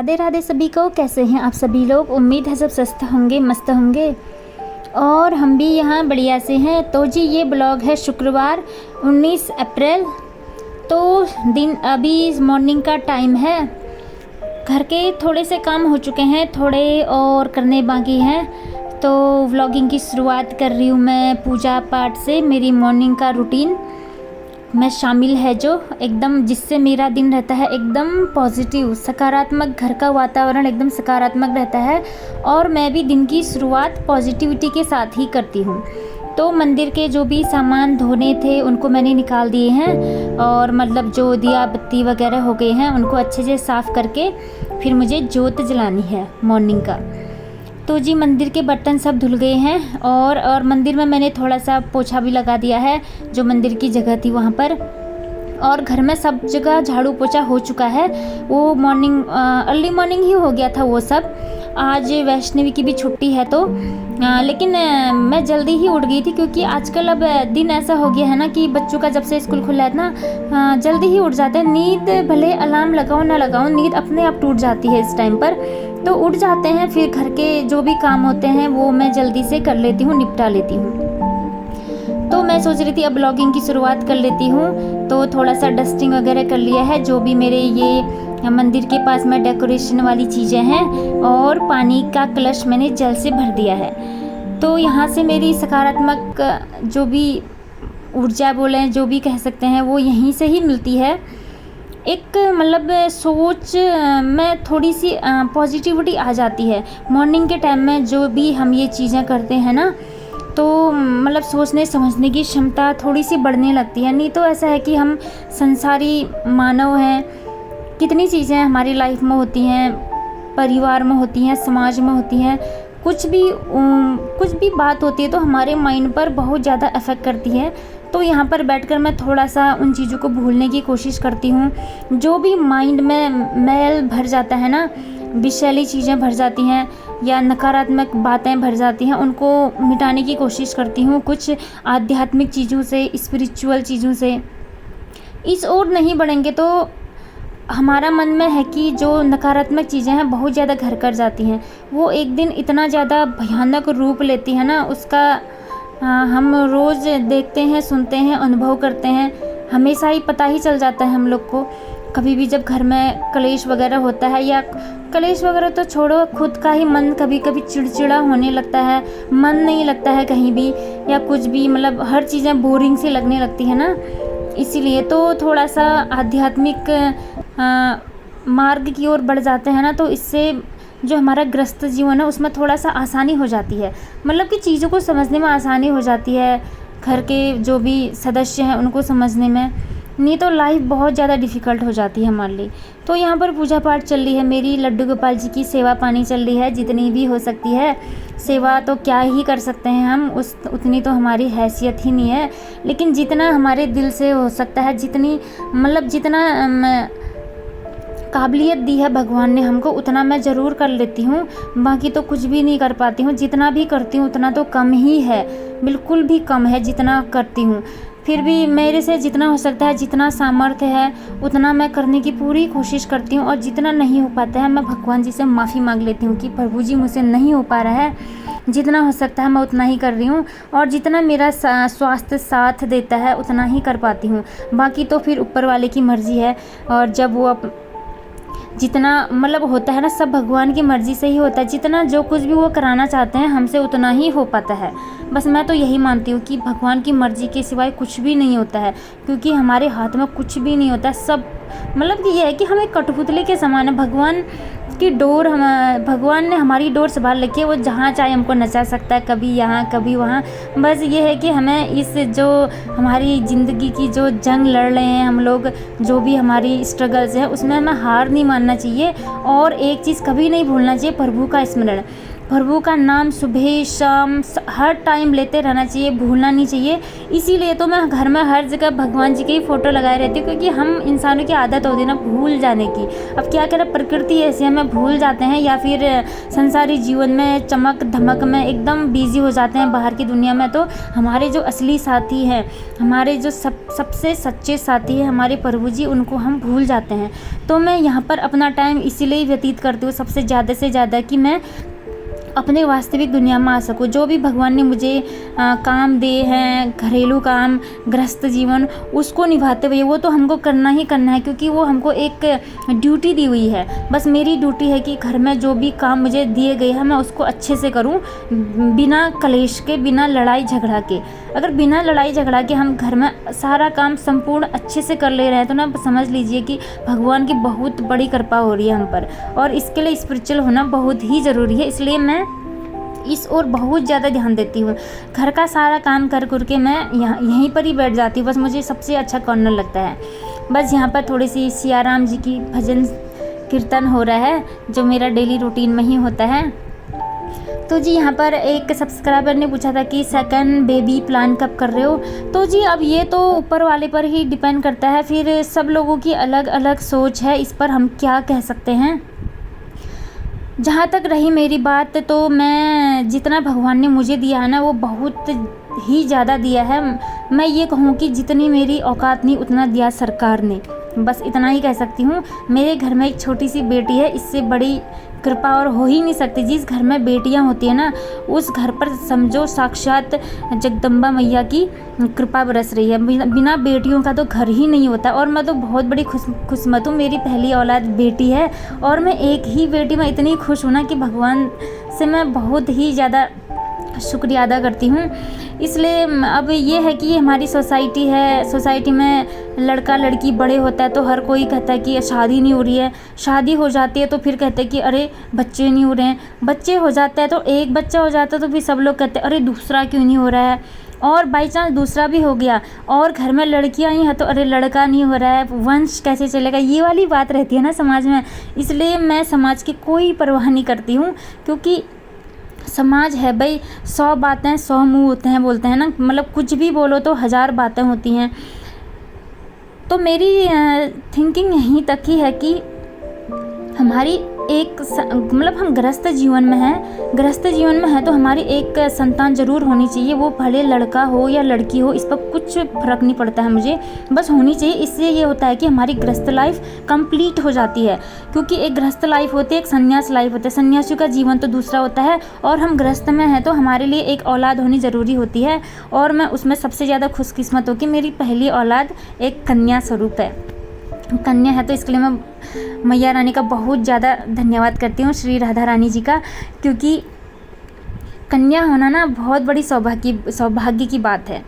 राधे राधे सभी को। कैसे हैं आप सभी लोग? उम्मीद है सब स्वस्थ होंगे, मस्त होंगे और हम भी यहाँ बढ़िया से हैं। तो जी ये ब्लॉग है शुक्रवार 19 अप्रैल। तो दिन अभी मॉर्निंग का टाइम है। घर के थोड़े से काम हो चुके हैं, थोड़े और करने बाकी हैं। तो व्लॉगिंग की शुरुआत कर रही हूँ मैं पूजा पाठ से। मेरी मॉर्निंग का रूटीन में शामिल है जो एकदम, जिससे मेरा दिन रहता है एकदम पॉजिटिव, सकारात्मक। घर का वातावरण एकदम सकारात्मक रहता है और मैं भी दिन की शुरुआत पॉजिटिविटी के साथ ही करती हूँ। तो मंदिर के जो भी सामान धोने थे उनको मैंने निकाल दिए हैं और मतलब जो दिया बत्ती वगैरह हो गए हैं उनको अच्छे से साफ़ करके फिर मुझे जोत जलानी है मॉर्निंग का। तो जी मंदिर के बर्तन सब धुल गए हैं और मंदिर में मैंने थोड़ा सा पोछा भी लगा दिया है जो मंदिर की जगह थी वहाँ पर। और घर में सब जगह झाड़ू पोछा हो चुका है। वो मॉर्निंग अर्ली मॉर्निंग ही हो गया था वो सब। आज वैष्णवी की भी छुट्टी है तो लेकिन मैं जल्दी ही उठ गई थी क्योंकि आजकल अब दिन ऐसा हो गया है ना कि बच्चों का जब से स्कूल खुला है ना जल्दी ही उठ जाते हैं। नींद भले अलार्म लगाओ ना लगाओ, नींद अपने आप टूट जाती है इस टाइम पर। तो उठ जाते हैं, फिर घर के जो भी काम होते हैं वो मैं जल्दी से कर लेती हूँ, निपटा लेती हूँ। तो मैं सोच रही थी अब ब्लॉगिंग की शुरुआत कर लेती हूँ। तो थोड़ा सा डस्टिंग वगैरह कर लिया है, जो भी मेरे ये मंदिर के पास में डेकोरेशन वाली चीज़ें हैं और पानी का कलश मैंने जल से भर दिया है। तो यहाँ से मेरी सकारात्मक जो भी ऊर्जा बोलें, जो भी कह सकते हैं, वो यहीं से ही मिलती है। एक मतलब सोच में थोड़ी सी पॉजिटिविटी आ जाती है मॉर्निंग के टाइम में। जो भी हम ये चीज़ें करते हैं ना तो मतलब सोचने समझने की क्षमता थोड़ी सी बढ़ने लगती है। नहीं तो ऐसा है कि हम संसारी मानव हैं, कितनी चीज़ें हमारी लाइफ में होती हैं, परिवार में होती हैं, समाज में होती हैं। कुछ भी बात होती है तो हमारे माइंड पर बहुत ज़्यादा इफ़ेक्ट करती है। तो यहाँ पर बैठकर मैं थोड़ा सा उन चीज़ों को भूलने की कोशिश करती हूँ। जो भी माइंड में मैल भर जाता है ना, विषैली चीज़ें भर जाती हैं या नकारात्मक बातें भर जाती हैं, उनको मिटाने की कोशिश करती हूँ कुछ आध्यात्मिक चीज़ों से, स्पिरिचुअल चीज़ों से। इस ओर नहीं बढ़ेंगे तो हमारा मन में है कि जो नकारात्मक चीज़ें हैं बहुत ज़्यादा घर कर जाती हैं। वो एक दिन इतना ज़्यादा भयानक रूप लेती है ना, उसका हम रोज़ देखते हैं, सुनते हैं, अनुभव करते हैं। हमेशा ही पता ही चल जाता है हम लोग को। कभी भी जब घर में कलेश वगैरह होता है, या कलेश वगैरह तो छोड़ो, खुद का ही मन कभी कभी चिड़चिड़ा होने लगता है, मन नहीं लगता है कहीं भी, या कुछ भी मतलब हर चीज़ें बोरिंग सी लगने लगती है ना। इसीलिए तो थोड़ा सा आध्यात्मिक मार्ग की ओर बढ़ जाते हैं ना, तो इससे जो हमारा ग्रस्त जीवन है उसमें थोड़ा सा आसानी हो जाती है। मतलब कि चीज़ों को समझने में आसानी हो जाती है, घर के जो भी सदस्य हैं उनको समझने में। नहीं तो लाइफ बहुत ज़्यादा डिफ़िकल्ट हो जाती है हमारे लिए। तो यहाँ पर पूजा पाठ चल रही है मेरी, लड्डू गोपाल जी की सेवा पानी चल रही है। जितनी भी हो सकती है सेवा तो क्या ही कर सकते हैं हम, उतनी तो हमारी हैसियत ही नहीं है। लेकिन जितना हमारे दिल से हो सकता है, जितना काबिलियत दी है भगवान ने हमको, उतना मैं ज़रूर कर लेती हूँ। बाकी तो कुछ भी नहीं कर पाती हूँ। जितना भी करती हूँ उतना तो कम ही है, बिल्कुल भी कम है जितना करती हूँ। फिर भी मेरे से जितना हो सकता है, जितना सामर्थ्य है उतना मैं करने की पूरी कोशिश करती हूँ। और जितना नहीं हो पाता है मैं भगवान जी से माफ़ी मांग लेती हूँ कि प्रभु जी मुझसे नहीं हो पा रहा है, जितना हो सकता है मैं उतना ही कर रही हूँ। और जितना मेरा स्वास्थ्य साथ देता है उतना ही कर पाती हूँ। बाकी तो फिर ऊपर वाले की मर्ज़ी है। और जब वो जितना मतलब होता है ना, सब भगवान की मर्ज़ी से ही होता है। जितना जो कुछ भी वो कराना चाहते हैं हमसे उतना ही हो पाता है। बस मैं तो यही मानती हूँ कि भगवान की मर्ज़ी के सिवाय कुछ भी नहीं होता है, क्योंकि हमारे हाथ में कुछ भी नहीं होता। सब मतलब कि ये है कि हम एक कठपुतली के समान है। भगवान की डोर भगवान ने हमारी डोर संभाल रखी है। वो जहाँ चाहे हमको नचा सकता है, कभी यहाँ कभी वहाँ। बस ये है कि हमें इस जो हमारी ज़िंदगी की जो जंग लड़ रहे हैं हम लोग, जो भी हमारी स्ट्रगल्स हैं, उसमें हमें हार नहीं मानना चाहिए। और एक चीज़ कभी नहीं भूलना चाहिए, प्रभु का स्मरण। प्रभु का नाम सुबह शाम हर टाइम लेते रहना चाहिए, भूलना नहीं चाहिए। इसीलिए तो मैं घर में हर जगह भगवान जी की फ़ोटो लगाए रहती हूँ, क्योंकि हम इंसानों की आदत होती है ना भूल जाने की। अब क्या करें, प्रकृति ऐसी हमें भूल जाते हैं, या फिर संसारी जीवन में चमक धमक में एकदम बिजी हो जाते हैं बाहर की दुनिया में। तो हमारे जो असली साथी हैं, हमारे जो सबसे सच्चे साथी हैं हमारे प्रभु जी, उनको हम भूल जाते हैं। तो मैं यहाँ पर अपना टाइम इसीलिए व्यतीत करती हूँ सबसे ज़्यादा से ज़्यादा, कि मैं अपने वास्तविक दुनिया में आ सकूँ। जो भी भगवान ने मुझे काम दिए हैं, घरेलू काम, गृहस्थ जीवन, उसको निभाते हुए वो तो हमको करना ही करना है, क्योंकि वो हमको एक ड्यूटी दी हुई है। बस मेरी ड्यूटी है कि घर में जो भी काम मुझे दिए गए हैं मैं उसको अच्छे से करूँ, बिना कलेश के, बिना लड़ाई झगड़ा के। अगर बिना लड़ाई झगड़ा के हम घर में सारा काम संपूर्ण अच्छे से कर ले रहे हैं तो ना समझ लीजिए कि भगवान की बहुत बड़ी कृपा हो रही है हम पर, और इसके लिए स्पिरिचुअल होना बहुत ही ज़रूरी है। इसलिए मैं इस ओर बहुत ज़्यादा ध्यान देती हूँ। घर का सारा काम कर के मैं यहीं पर ही बैठ जाती हूँ, बस मुझे सबसे अच्छा कॉर्नर लगता है। बस यहाँ पर थोड़ी सी सियाराम जी की भजन कीर्तन हो रहा है, जो मेरा डेली रूटीन में ही होता है। तो जी यहाँ पर एक सब्सक्राइबर ने पूछा था कि सेकंड बेबी प्लान कब कर रहे हो। तो जी अब ये तो ऊपर वाले पर ही डिपेंड करता है, फिर सब लोगों की अलग अलग सोच है, इस पर हम क्या कह सकते हैं। जहाँ तक रही मेरी बात, तो मैं जितना भगवान ने मुझे दिया है ना वो बहुत ही ज़्यादा दिया है। मैं ये कहूँ कि जितनी मेरी औकात नहीं उतना दिया सरकार ने, बस इतना ही कह सकती हूँ। मेरे घर में एक छोटी सी बेटी है, इससे बड़ी कृपा और हो ही नहीं सकती। जिस घर में बेटियां होती है ना, उस घर पर समझो साक्षात जगदम्बा मैया की कृपा बरस रही है। बिना बेटियों का तो घर ही नहीं होता। और मैं तो बहुत बड़ी खुशमत हूँ, मेरी पहली औलाद बेटी है, और मैं एक ही बेटी में इतनी खुश हूँ ना कि भगवान से मैं बहुत ही ज़्यादा शुक्रिया अदा करती हूँ। इसलिए अब ये है कि ये हमारी सोसाइटी है, सोसाइटी में लड़का लड़की बड़े होता है तो हर कोई कहता है कि शादी नहीं हो रही है, शादी हो जाती है तो फिर कहते हैं कि अरे बच्चे नहीं हो रहे हैं, बच्चे हो जाते हैं तो एक बच्चा हो जाता है तो फिर सब लोग कहते हैं अरे दूसरा क्यों नहीं हो रहा है, और बाई चांस दूसरा भी हो गया और घर में लड़कियां ही हैं तो अरे लड़का नहीं हो रहा है, वंश कैसे चलेगा, ये वाली बात रहती है ना समाज में। इसलिए मैं समाज की कोई परवाह नहीं करती हूँ, क्योंकि समाज है भाई, 100 बातें 100 मुँह होते हैं बोलते हैं ना, मतलब कुछ भी बोलो तो 1000 बातें होती हैं। तो मेरी थिंकिंग यहीं तक ही है कि हमारी एक मतलब हम गृहस्थ जीवन में हैं, तो हमारी एक संतान ज़रूर होनी चाहिए। वो भले लड़का हो या लड़की हो, इस पर कुछ फ़र्क नहीं पड़ता है मुझे, बस होनी चाहिए। इससे ये होता है कि हमारी गृहस्थ लाइफ कंप्लीट हो जाती है, क्योंकि एक गृहस्थ लाइफ होती है, एक संन्यास लाइफ होता है। सन्यासियों का जीवन तो दूसरा होता है, और हम गृहस्थ में हैं तो हमारे लिए एक औलाद होनी ज़रूरी होती है। और मैं उसमें सबसे ज़्यादा खुशकिस्मत हूँ कि मेरी पहली औलाद एक कन्या स्वरूप है, कन्या है। तो इसके लिए मैं मैया रानी का बहुत ज़्यादा धन्यवाद करती हूँ, श्री राधा रानी जी का, क्योंकि कन्या होना ना बहुत बड़ी सौभाग्य की बात है।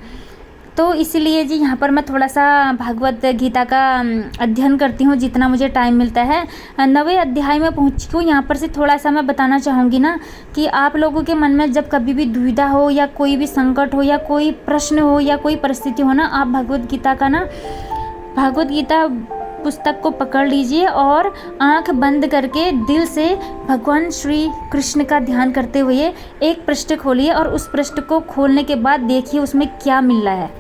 तो इसीलिए जी यहाँ पर मैं थोड़ा सा भागवत गीता का अध्ययन करती हूँ जितना मुझे टाइम मिलता है। 9वें अध्याय में पहुँची हूँ। यहाँ पर से थोड़ा सा मैं बताना चाहूँगी ना कि आप लोगों के मन में जब कभी भी दुविधा हो या कोई भी संकट हो या कोई प्रश्न हो या कोई परिस्थिति हो ना, आप भागवत गीता पुस्तक को पकड़ लीजिए और आंख बंद करके दिल से भगवान श्री कृष्ण का ध्यान करते हुए एक पृष्ठ खोलिए, और उस पृष्ठ को खोलने के बाद देखिए उसमें क्या मिल रहा है।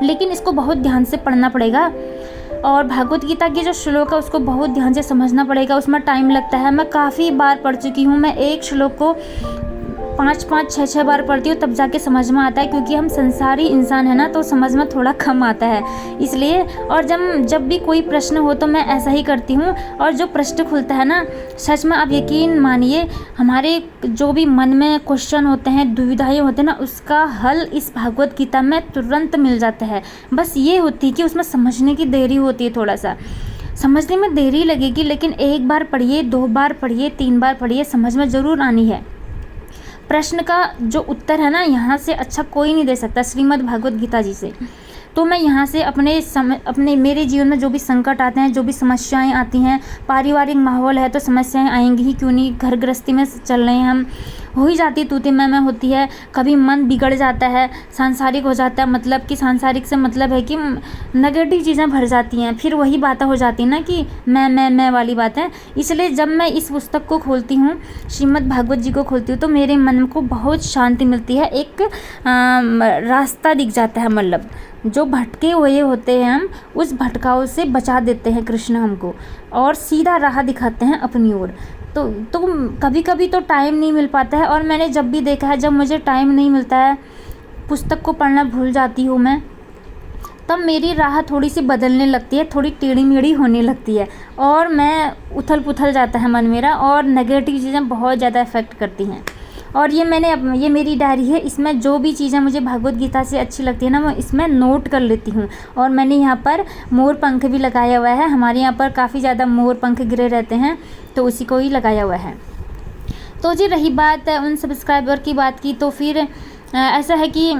लेकिन इसको बहुत ध्यान से पढ़ना पड़ेगा, और भागवत गीता की जो श्लोक है उसको बहुत ध्यान से समझना पड़ेगा, उसमें टाइम लगता है। मैं काफ़ी बार पढ़ चुकी हूँ, मैं एक श्लोक को 5-5, 6-6 बार पढ़ती हूँ, तब जाके समझ में आता है, क्योंकि हम संसारी इंसान है ना, तो समझ में थोड़ा कम आता है इसलिए। और जब भी कोई प्रश्न हो तो मैं ऐसा ही करती हूँ, और जो प्रश्न खुलता है ना, सच में आप यकीन मानिए, हमारे जो भी मन में क्वेश्चन होते हैं, दुविधाएं होते हैं ना, उसका हल इस भागवत गीता में तुरंत मिल जाता है। बस ये होती है कि उसमें समझने की देरी होती है, थोड़ा सा समझने में देरी लगेगी, लेकिन एक बार पढ़िए, 2 बार पढ़िए, 3 बार पढ़िए, समझ में ज़रूर आनी है। प्रश्न का जो उत्तर है ना, यहाँ से अच्छा कोई नहीं दे सकता, श्रीमद् भागवत गीता जी से। तो मैं यहाँ से अपने मेरे जीवन में जो भी संकट आते हैं, जो भी समस्याएं आती हैं, पारिवारिक माहौल है तो समस्याएं आएंगी ही, क्यों नहीं, घर गृहस्थी में चल रहे हैं हम, हो ही जाती है, तूते मैं होती है। कभी मन बिगड़ जाता है, सांसारिक हो जाता है, मतलब कि सांसारिक से मतलब है कि नेगेटिव चीज़ें भर जाती हैं, फिर वही बातें हो जाती हैं ना कि मैं वाली बातें। इसलिए जब मैं इस पुस्तक को खोलती हूँ, श्रीमद् भागवत जी को खोलती हूँ, तो मेरे मन को बहुत शांति मिलती है, एक रास्ता दिख जाता है। मतलब जो भटके हुए होते हैं हम, उस भटकाव से बचा देते हैं कृष्ण हमको, और सीधा राह दिखाते हैं अपनी ओर। तो कभी कभी तो टाइम नहीं मिल पाता है, और मैंने जब भी देखा है, जब मुझे टाइम नहीं मिलता है, पुस्तक को पढ़ना भूल जाती हूँ मैं, तब मेरी राह थोड़ी सी बदलने लगती है, थोड़ी टेढ़ी मेढ़ी होने लगती है, और मैं उथल पुथल जाता है मन मेरा, और नेगेटिव चीज़ें बहुत ज़्यादा इफ़ेक्ट करती हैं। और ये मेरी डायरी है, इसमें जो भी चीज़ें मुझे भगवत गीता से अच्छी लगती है ना, मैं इसमें नोट कर लेती हूँ। और मैंने यहाँ पर मोर पंख भी लगाया हुआ है, हमारे यहाँ पर काफ़ी ज़्यादा मोर पंख गिरे रहते हैं, तो उसी को ही लगाया हुआ है। तो जी रही बात उन सब्सक्राइबर की बात की, तो फिर ऐसा है कि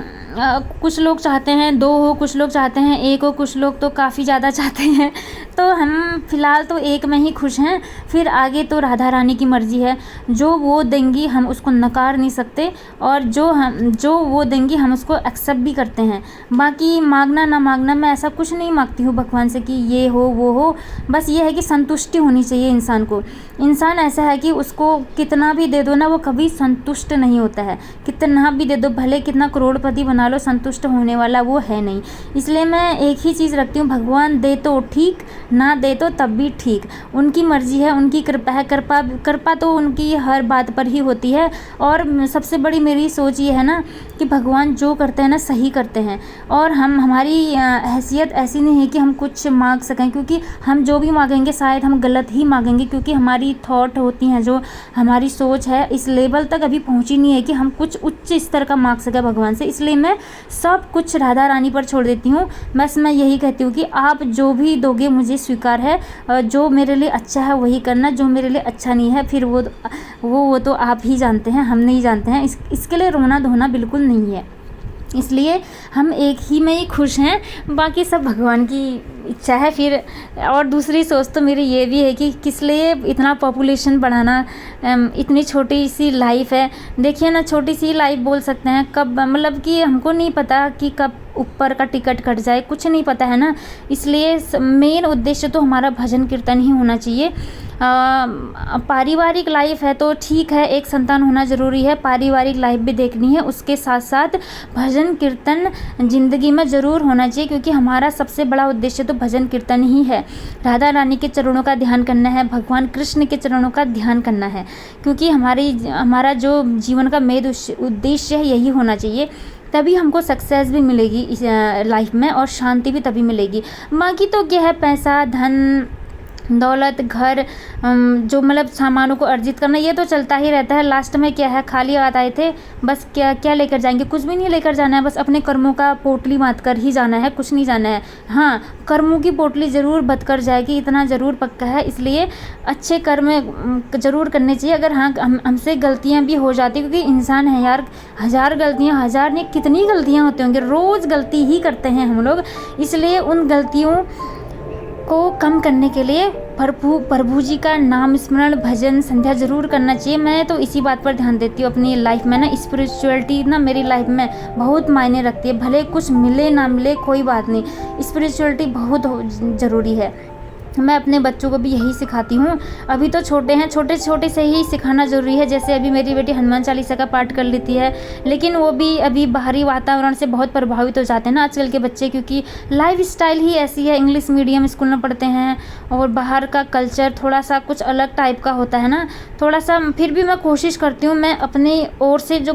कुछ लोग चाहते हैं 2 हो, कुछ लोग चाहते हैं 1 हो, कुछ लोग तो काफ़ी ज़्यादा चाहते हैं। तो हम फ़िलहाल तो 1 में ही खुश हैं, फिर आगे तो राधा रानी की मर्ज़ी है। जो वो देंगी हम उसको नकार नहीं सकते, और जो वो देंगी हम उसको एक्सेप्ट भी करते हैं। बाकी मांगना ना मांगना, मैं ऐसा कुछ नहीं मांगती हूँ भगवान से कि ये हो वो हो, बस ये है कि संतुष्टि होनी चाहिए इंसान को। इंसान ऐसा है कि उसको कितना भी दे दो ना, वो कभी संतुष्ट नहीं होता है। कितना भी दे दो, भले कितना करोड़पति बना लो, संतुष्ट होने वाला वो है नहीं। इसलिए मैं एक ही चीज़ रखती हूँ, भगवान दे तो ठीक, ना दे तो तब भी ठीक, उनकी मर्ज़ी है, उनकी कृपा है। कृपा तो उनकी हर बात पर ही होती है। और सबसे बड़ी मेरी सोच ये है ना कि भगवान जो करते हैं ना, सही करते हैं। और हमारी हैसियत ऐसी नहीं है कि हम कुछ मांग सकें, क्योंकि हम जो भी मांगेंगे शायद हम गलत ही मांगेंगे, क्योंकि हमारी थॉट होती हैं, जो हमारी सोच है इस लेवल तक अभी पहुंची नहीं है कि हम कुछ उच्च स्तर का मांग सकें भगवान से। इसलिए मैं सब कुछ राधा रानी पर छोड़ देती हूँ। बस मैं यही कहती हूँ कि आप जो भी दोगे मुझे स्वीकार है, जो मेरे लिए अच्छा है वही करना, जो मेरे लिए अच्छा नहीं है फिर वो तो आप ही जानते हैं, हम नहीं जानते हैं। इसके लिए रोना धोना बिल्कुल नहीं है। इसलिए हम एक ही में ही खुश हैं, बाकी सब भगवान की इच्छा है। फिर और दूसरी सोच तो मेरी ये भी है कि किस लिए इतना पॉपुलेशन बढ़ाना, इतनी छोटी सी लाइफ है। देखिए ना, छोटी सी लाइफ बोल सकते हैं, कब मतलब कि हमको नहीं पता कि कब ऊपर का टिकट कट जाए, कुछ नहीं पता है ना। इसलिए मेन उद्देश्य तो हमारा भजन कीर्तन ही होना चाहिए। पारिवारिक लाइफ है तो ठीक है, एक संतान होना ज़रूरी है, पारिवारिक लाइफ भी देखनी है, उसके साथ साथ भजन कीर्तन ज़िंदगी में ज़रूर होना चाहिए, क्योंकि हमारा सबसे बड़ा उद्देश्य तो भजन कीर्तन ही है। राधा रानी के चरणों का ध्यान करना है, भगवान कृष्ण के चरणों का ध्यान करना है, क्योंकि हमारा जो जीवन का मेन उद्देश्य है यही होना चाहिए। तभी हमको सक्सेस भी मिलेगी इस लाइफ में, और शांति भी तभी मिलेगी। बाकी तो क्या है, पैसा धन दौलत घर, जो मतलब सामानों को अर्जित करना, ये तो चलता ही रहता है। लास्ट में क्या है, खाली हाथ आए थे, बस क्या लेकर जाएंगे, कुछ भी नहीं लेकर जाना है, बस अपने कर्मों का पोटली बांध कर ही जाना है, कुछ नहीं जाना है। हाँ, कर्मों की पोटली ज़रूर बंध कर जाएगी, इतना ज़रूर पक्का है। इसलिए अच्छे कर्म ज़रूर करने चाहिए। अगर हाँ हमसे गलतियाँ भी हो जाती, क्योंकि इंसान है यार, 1000 गलतियाँ, 1000 नहीं कितनी गलतियाँ होती होंगी, रोज़ गलती ही करते हैं हम लोग। इसलिए उन गलतियों को कम करने के लिए प्रभु जी का नाम स्मरण भजन संध्या ज़रूर करना चाहिए। मैं तो इसी बात पर ध्यान देती हूँ अपनी लाइफ में ना। स्पिरिचुअलिटी ना मेरी लाइफ में बहुत मायने रखती है, भले कुछ मिले ना मिले कोई बात नहीं, स्पिरिचुअलिटी बहुत ज़रूरी है। मैं अपने बच्चों को भी यही सिखाती हूँ। अभी तो छोटे हैं, छोटे छोटे से ही सिखाना ज़रूरी है। जैसे अभी मेरी बेटी हनुमान चालीसा का पाठ कर लेती है, लेकिन वो भी अभी बाहरी वातावरण से बहुत प्रभावित हो जाते हैं ना आजकल के बच्चे, क्योंकि लाइफ स्टाइल ही ऐसी है, इंग्लिश मीडियम स्कूल में पढ़ते हैं, और बाहर का कल्चर थोड़ा सा कुछ अलग टाइप का होता है ना, थोड़ा सा। फिर भी मैं कोशिश करती हूँ, मैं अपनी ओर से जो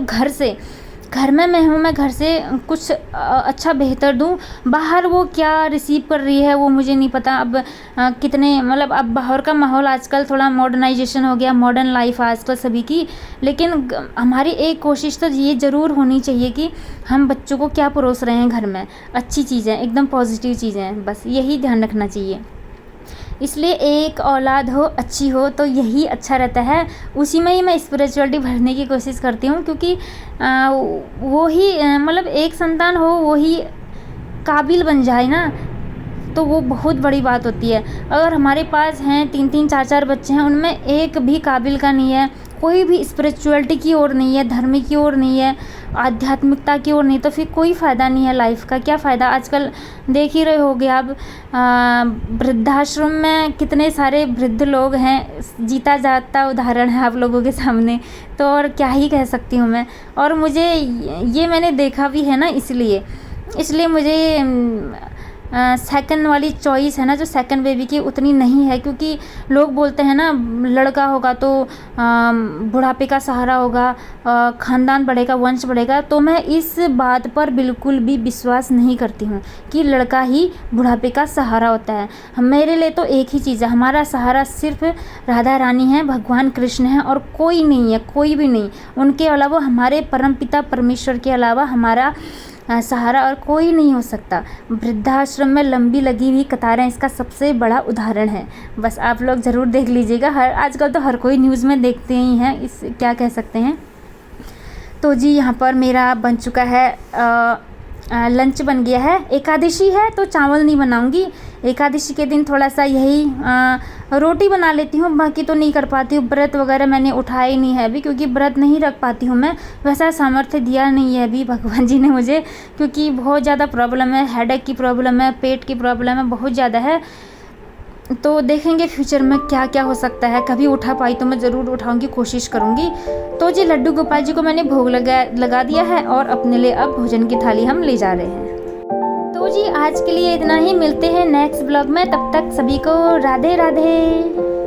घर में मैं हूँ, मैं घर से कुछ अच्छा बेहतर दूँ। बाहर वो क्या रिसीव कर रही है वो मुझे नहीं पता। अब कितने मतलब अब बाहर का माहौल आजकल थोड़ा मॉडर्नाइजेशन हो गया, मॉडर्न लाइफ आजकल सभी की। लेकिन हमारी एक कोशिश तो ये ज़रूर होनी चाहिए कि हम बच्चों को क्या परोस रहे हैं घर में, अच्छी चीज़ें, एकदम पॉजिटिव चीज़ें, बस यही ध्यान रखना चाहिए। इसलिए एक औलाद हो अच्छी हो तो यही अच्छा रहता है, उसी में ही मैं स्पिरिचुअलिटी भरने की कोशिश करती हूँ, क्योंकि वो ही मतलब एक संतान हो वो ही काबिल बन जाए ना, तो वो बहुत बड़ी बात होती है। अगर हमारे पास हैं 3-3 4-4 बच्चे हैं, उनमें एक भी काबिल का नहीं है, कोई भी स्पिरिचुअलिटी की ओर नहीं है, धर्म की ओर नहीं है, आध्यात्मिकता की ओर नहीं, तो फिर कोई फ़ायदा नहीं है लाइफ का। क्या फ़ायदा? आजकल देख ही रहे होगे आप, वृद्धाश्रम में कितने सारे वृद्ध लोग हैं, जीता जाता उदाहरण है आप लोगों के सामने। तो और क्या ही कह सकती हूँ मैं। और मुझे ये मैंने देखा भी है ना, इसलिए मुझे सेकंड वाली चॉइस है ना, जो सेकंड बेबी की, उतनी नहीं है। क्योंकि लोग बोलते हैं ना, लड़का होगा तो बुढ़ापे का सहारा होगा, ख़ानदान बढ़ेगा, वंश बढ़ेगा। तो मैं इस बात पर बिल्कुल भी विश्वास नहीं करती हूँ कि लड़का ही बुढ़ापे का सहारा होता है। मेरे लिए तो एक ही चीज़ है, हमारा सहारा सिर्फ राधा रानी है, भगवान कृष्ण है, और कोई नहीं है, कोई भी नहीं। उनके अलावा, हमारे परमपिता परमेश्वर के अलावा हमारा सहारा और कोई नहीं हो सकता। वृद्धाश्रम में लंबी लगी हुई कतारें इसका सबसे बड़ा उदाहरण है। बस आप लोग ज़रूर देख लीजिएगा। आजकल तो हर कोई न्यूज़ में देखते ही हैं, इस क्या कह सकते हैं। तो जी यहाँ पर मेरा बन चुका है, लंच बन गया है। एकादशी है तो चावल नहीं बनाऊंगी। एकादशी के दिन थोड़ा सा यही रोटी बना लेती हूँ, बाकी तो नहीं कर पाती हूँ। व्रत वगैरह मैंने उठाया ही नहीं है अभी, क्योंकि व्रत नहीं रख पाती हूँ मैं, वैसा सामर्थ्य दिया नहीं है अभी भगवान जी ने मुझे, क्योंकि बहुत ज़्यादा प्रॉब्लम है, हेडेक की प्रॉब्लम है, पेट की प्रॉब्लम है, बहुत ज़्यादा है। तो देखेंगे फ्यूचर में क्या क्या हो सकता है। कभी उठा पाई तो मैं ज़रूर उठाऊंगी, कोशिश करूंगी। तो जी लड्डू गोपाल जी को मैंने भोग लगा दिया है, और अपने लिए अब भोजन की थाली हम ले जा रहे हैं। तो जी आज के लिए इतना ही, मिलते हैं नेक्स्ट ब्लॉग में। तब तक सभी को राधे राधे।